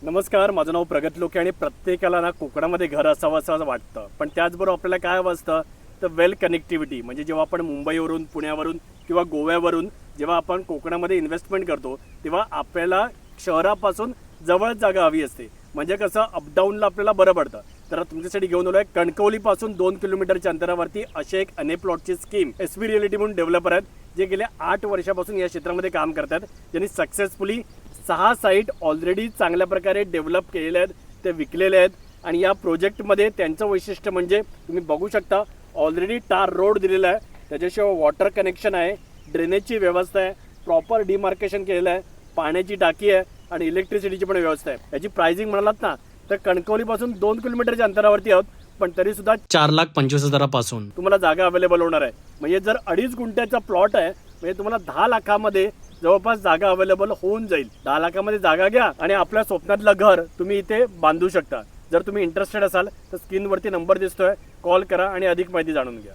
नमस्कार, माझं नाव प्रगत लोके आणि प्रत्येकाला ना कोकणामध्ये घर असावं असं वाटतं. पण त्याचबरोबर आपल्याला काय हवं असतं तर वेल कनेक्टिव्हिटी. म्हणजे जेव्हा आपण मुंबईवरून, पुण्यावरून किंवा गोव्यावरून जेव्हा आपण कोकणामध्ये इन्व्हेस्टमेंट करतो तेव्हा आपल्याला शहरापासून जवळ जागा हवी असते. म्हणजे कसं अपडाऊनला आपल्याला बरं पडतं. तर तुमच्यासाठी घेऊन आलो आहे कणकवलीपासून 2 किलोमीटरच्या अंतरावरती असे एक प्लॉटची स्कीम. एसबी रिअलिटी म्हणून डेव्हलपर आहेत जे गेल्या 8 वर्षापासून या क्षेत्रामध्ये काम करतात. ज्यांनी सक्सेसफुली 6 साईट ऑलरेडी चांगल्या प्रकारे डेव्हलप केलेले आहेत, ते विकलेले आहेत. आणि या प्रोजेक्टमध्ये त्यांचं वैशिष्ट्य म्हणजे तुम्ही बघू शकता ऑलरेडी टार रोड दिलेला आहे, त्याच्याशिवाय वॉटर कनेक्शन आहे, ड्रेनेजची व्यवस्था आहे, प्रॉपर डिमार्केशन केलेलं आहे, पाण्याची टाकी आहे आणि इलेक्ट्रिसिटीची पण व्यवस्था आहे. याची प्राइसिंग म्हणालात ना तर कणकवलीपासून 2 किलोमीटरच्या अंतरावरती आहोत, पण तरी सुद्धा 4,25,000 तुम्हाला जागा अवेलेबल होणार आहे. म्हणजे जर 2.5 गुंठ्याचा प्लॉट आहे म्हणजे तुम्हाला 10 लाखामध्ये जवळपास जागा अवेलेबल होऊन जाईल. 10 लाखामध्ये जागा घ्या आणि आपल्या स्वप्नातलं घर तुम्ही इथे बांधू शकता. जर तुम्ही इंटरेस्टेड असाल तर स्क्रीनवरती नंबर दिसतोय, कॉल करा आणि अधिक माहिती जाणून घ्या.